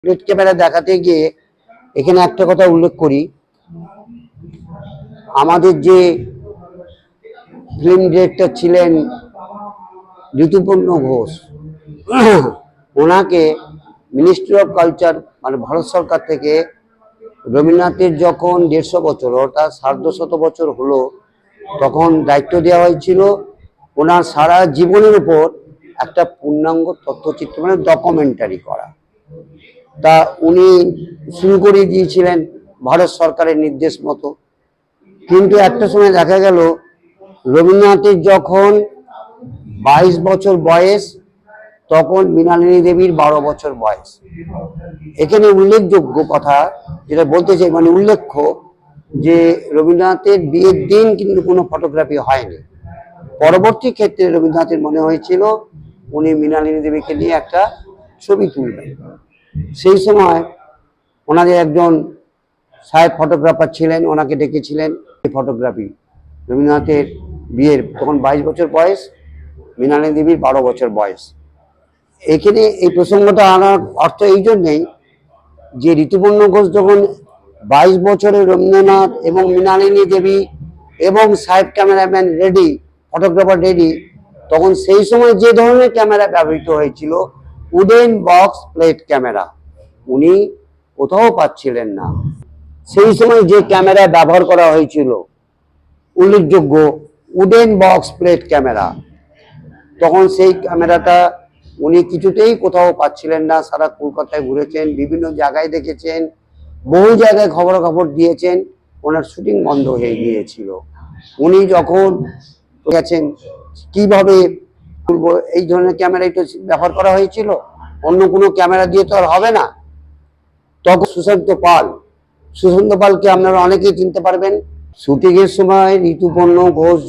Plate camera দেখাতে গিয়ে এখানে একটা কথা উল্লেখ করি, আমাদের যে ফিল্ম ডিরেক্টর ছিলেন ঋতুপর্ণ ঘোষ, ওনাকে মিনিস্ট্রি অফ কালচার মানে ভারত সরকার থেকে রবীন্দ্রনাথের যখন 150 বছর অর্থাৎ 150 বছর হলো তখন দায়িত্ব দেওয়া হয়েছিল ওনার সারা জীবনের উপর একটা পূর্ণাঙ্গ তথ্যচিত্র মানে ডকুমেন্টারি করা। তা উনি শুরু করে দিয়েছিলেন ভারত সরকারের নির্দেশ মতো। কিন্তু একটা সময় দেখা গেল রবীন্দ্রনাথের যখন 22 বছর বয়স তখন মৃণালিনী দেবীর 12 বছর বয়স। এখানে উল্লেখযোগ্য কথা যেটা বলতে চাই মানে উল্লেখ্য যে রবীন্দ্রনাথের বিয়ের দিন কিন্তু কোনো ফটোগ্রাফি হয়নি। পরবর্তী ক্ষেত্রে রবীন্দ্রনাথের মনে হয়েছিল উনি মৃণালিনী দেবীকে নিয়ে একটা ছবি তুলবেন। সেই সময় ওনাদের একজন সাহেব ফটোগ্রাফার ছিলেন, ওনাকে ডেকেছিলেন ফটোগ্রাফি। রবীন্দ্রনাথের বিয়ের তখন 22 বছর বয়স, মৃণালিনী দেবীর 12 বছর বয়স। এখানে এই প্রসঙ্গটা আনার অর্থ এই জন্যেই যে ঋতুপর্ণ ঘোষ যখন 22 বছরের রবীন্দ্রনাথ এবং মৃণালিনী দেবী এবং সাহেব ক্যামেরাম্যান রেডি, ফটোগ্রাফার রেডি, তখন সেই সময় যে ধরনের ক্যামেরা ব্যবহৃত হয়েছিল উডেন বক্স প্লেট ক্যামেরা, উনি কোথাও পাচ্ছিলেন না। সেই সময় যে ক্যামেরা ব্যবহার করা হয়েছিল উল্লেখযোগ্য উডেন বক্স প্লেট ক্যামেরা, তখন সেই ক্যামেরাটা উনি কিছুতেই কোথাও পাচ্ছিলেন না। সারা কলকাতায় ঘুরেছেন, বিভিন্ন জায়গায় দেখেছেন, বহু জায়গায় খবরাখবর দিয়েছেন, ওনার শুটিং বন্ধ হয়ে গিয়েছিল। উনি যখন গেছেন কিভাবে এই ধরনের ক্যামেরাই তো ব্যবহার করা হয়েছিল, অন্য কোনো ক্যামেরা দিয়ে তো আর হবে না। তখন সুশান্ত পালকে আপনারা অনেকেই চিনতে পারবেন। শুটিং এর সময় ঋতুপর্ণ ঘোষ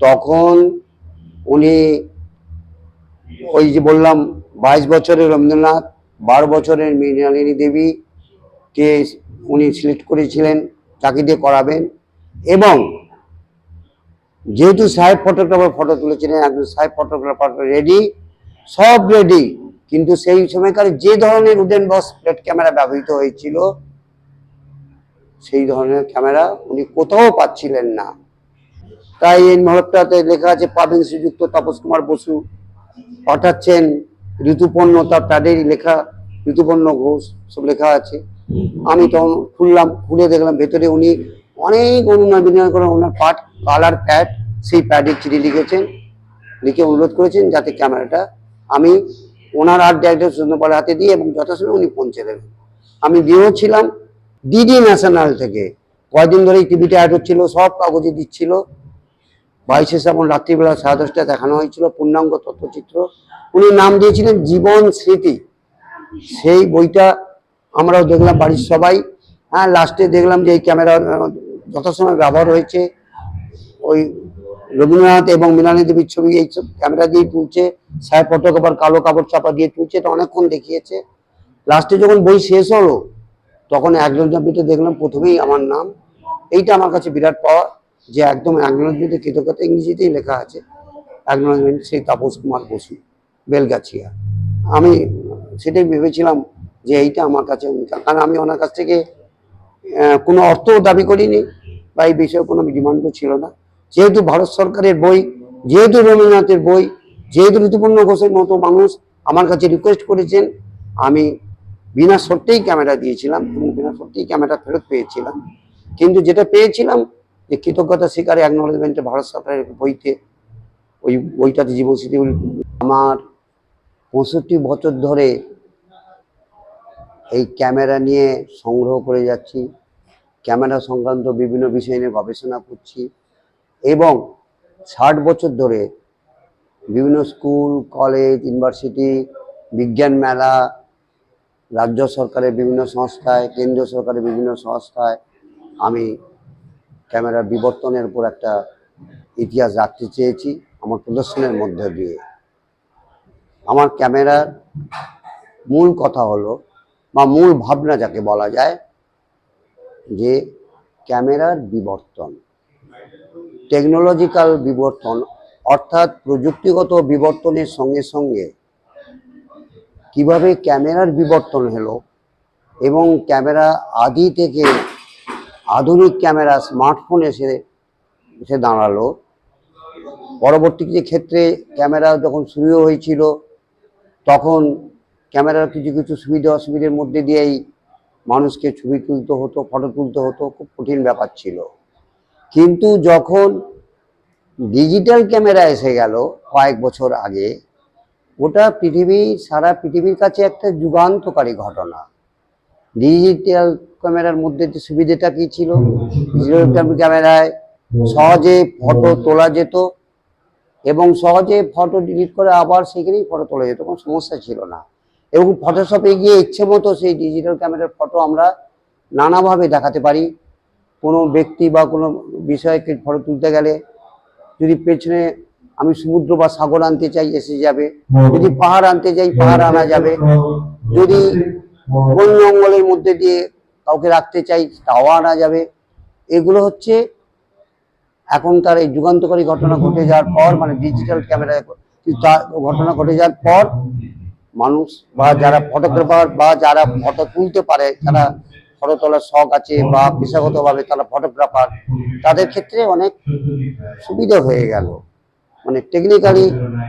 তখন উনি ওই যে বললাম 22 বছরের রবীন্দ্রনাথ, 12 বছরের মৃণালিনী দেবীকে উনি সিলেক্ট করেছিলেন তাকে দিয়ে করাবেন। এবং যেহেতু সাহেব ফটোগ্রাফার ফটো তুলেছিলেন, একজন সাহেব ফটোগ্রাফার রেডি, সব রেডি, কিন্তু সেই সময়কার যে ধরনের উডেন বক্স প্লেট ক্যামেরা ব্যবহৃত হয়েছিল সেই ধরনের ক্যামেরা উনি কোথাও পাচ্ছিলেন না। তাই এই নোটটাতে লেখা আছে পাবেন শ্রীযুক্ত তাপস কুমার বসু পাঠাচ্ছেন ঋতুপর্ণ, তাদেরই লেখা, ঋতুপর্ণ ঘোষ সব লেখা আছে। আমি তখন খুলে দেখলাম ভেতরে উনি অনেক অনুনয় করেন, ওনার পাট কালার প্যাড, সেই প্যাডে চিঠি লিখে অনুরোধ করেছেন যাতে ক্যামেরাটা আমি ওনার আর্ট ডাইরেক্টর সুন্দরপালের হাতে দিই এবং যথাসময়ে উনি পৌঁছে দেবেন। আমি দিয়েওছিলাম। ডিডি ন্যাশনাল থেকে কয়েকদিন ধরেই টিভিতে অ্যাড হচ্ছিল, সব কাগজে দিচ্ছিল। 22শে শ্রাবণ রাত্রিবেলা 10:30টায় দেখানো হয়েছিল পূর্ণাঙ্গ তথ্যচিত্র। উনি নাম দিয়েছিলেন জীবন স্মৃতি। সেই বইটা আমরাও দেখলাম বাড়ির সবাই। হ্যাঁ, লাস্টে দেখলাম যে এই ক্যামেরা যথাসময় ব্যবহার হয়েছে। ওই রবীন্দ্রনাথ এবং মৃণালিনী দেবীর ছবি এই সব ক্যামেরা দিয়ে তুলছে, সাহেব ফটোগ্রাফার কালো কাপড় চাপা দিয়ে তুলছে, এটা অনেকক্ষণ দেখিয়েছে। লাস্টে যখন বই শেষ হলো তখন অ্যাকনোলেজমেন্টে দেখলাম প্রথমেই আমার নাম। এইটা আমার কাছে বিরাট পাওয়া যে একদম অ্যাকনোলেজমেন্টে কৃতজ্ঞতা ইংরেজিতেই লেখা আছে, অ্যাকনোলেজমেন্ট সেই তাপস কুমার বসু, বেলগাছিয়া। আমি সেটাই ভেবেছিলাম যে এইটা আমার কাছে, কারণ আমি ওনার কাছ থেকে কোনো অর্থ দাবি করিনি বা এই বিষয়ে কোনো ডিমান্ডও ছিল না। যেহেতু ভারত সরকারের বই, যেহেতু রবীন্দ্রনাথের বই, যেহেতু ঋতুপর্ণ ঘোষের মতো মানুষ আমার কাছে রিকোয়েস্ট করেছেন, আমি বিনা শর্তেই ক্যামেরা দিয়েছিলাম এবং বিনা শর্তেই ক্যামেরা ফেরত পেয়েছিলাম। কিন্তু যেটা পেয়েছিলাম যে কৃতজ্ঞতা স্বীকারে অ্যাকনোলেজমেন্টে ভারত সরকারের বইতে, ওই বইটাতে জীবন স্মৃতি। আমার 65 বছর ধরে এই ক্যামেরা নিয়ে সংগ্রহ করে যাচ্ছি, ক্যামেরা সংক্রান্ত বিভিন্ন বিষয় নিয়ে গবেষণা করছি এবং 60 বছর ধরে বিভিন্ন স্কুল, কলেজ, ইউনিভার্সিটি, বিজ্ঞান মেলা, রাজ্য সরকারের বিভিন্ন সংস্থায়, কেন্দ্রীয় সরকারের বিভিন্ন সংস্থায় আমি ক্যামেরার বিবর্তনের উপর একটা ইতিহাস রাখতে চেয়েছি আমার প্রদর্শনের মধ্যে দিয়ে। আমার ক্যামেরার মূল কথা হলো বা মূল ভাবনা যাকে বলা যায় যে ক্যামেরার বিবর্তন, টেকনোলজিক্যাল বিবর্তন, অর্থাৎ প্রযুক্তিগত বিবর্তনের সঙ্গে সঙ্গে কিভাবে ক্যামেরার বিবর্তন হলো এবং ক্যামেরা আদি থেকে আধুনিক ক্যামেরা স্মার্টফোন এসে দাঁড়ালো। পরবর্তী ক্ষেত্রে ক্যামেরা যখন শুরু হয়েছিল তখন ক্যামেরার কিছু কিছু সুবিধা অসুবিধার মধ্যে দিয়েই মানুষকে ছবি তুলতে হতো, ফটো তুলতে হতো, খুব কঠিন ব্যাপার ছিল। কিন্তু যখন ডিজিটাল ক্যামেরা এসে গেল কয়েক বছর আগে, ওটা সারা পৃথিবীর কাছে একটা যুগান্তকারী ঘটনা। ডিজিটাল ক্যামেরার মধ্যে যে সুবিধাটা কি ছিল, ডিজিটাল ক্যামেরায় সহজে ফটো তোলা যেত এবং সহজে ফটো ডিলিট করে আবার সেখানেই ফটো তোলা যেত, কোনো সমস্যা ছিল না। এবং ফটোশপে গিয়ে ইচ্ছে মতো সেই ডিজিটাল ক্যামেরার ফটো আমরা নানাভাবে দেখাতে পারি। কোনো ব্যক্তি বা কোনো বিষয়কে ফটো তুলতে গেলে যদি পেছনে আমি সমুদ্র বা সাগর আনতে চাই এসে যাবে, যদি পাহাড় আনতে চাই পাহাড় আনা যাবে, যদি বন জঙ্গলের মধ্যে দিয়ে কাউকে রাখতে চাই তাও আনা যাবে। এগুলো হচ্ছে এখনকার এই যুগান্তকারী ঘটনা ঘটে যাওয়ার পর, মানে ডিজিটাল ক্যামেরা ঘটনা ঘটে যাওয়ার পর মানুষ বা যারা ফটোগ্রাফার বা যারা ফটো তুলতে পারে, যারা ফটো তোলার শখ আছে বা পেশাগতভাবে তারা ফটোগ্রাফার, তাদের ক্ষেত্রে অনেক সুবিধা হয়ে গেল। মানে টেকনিক্যালি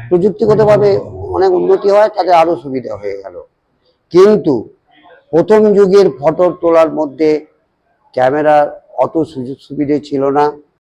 প্রযুক্তিগতভাবে অনেক উন্নতি হয়, তাদের আরো সুবিধা হয়ে গেল। কিন্তু প্রথম যুগের ফটো তোলার মধ্যে ক্যামেরার অত সুযোগ সুবিধে ছিল না।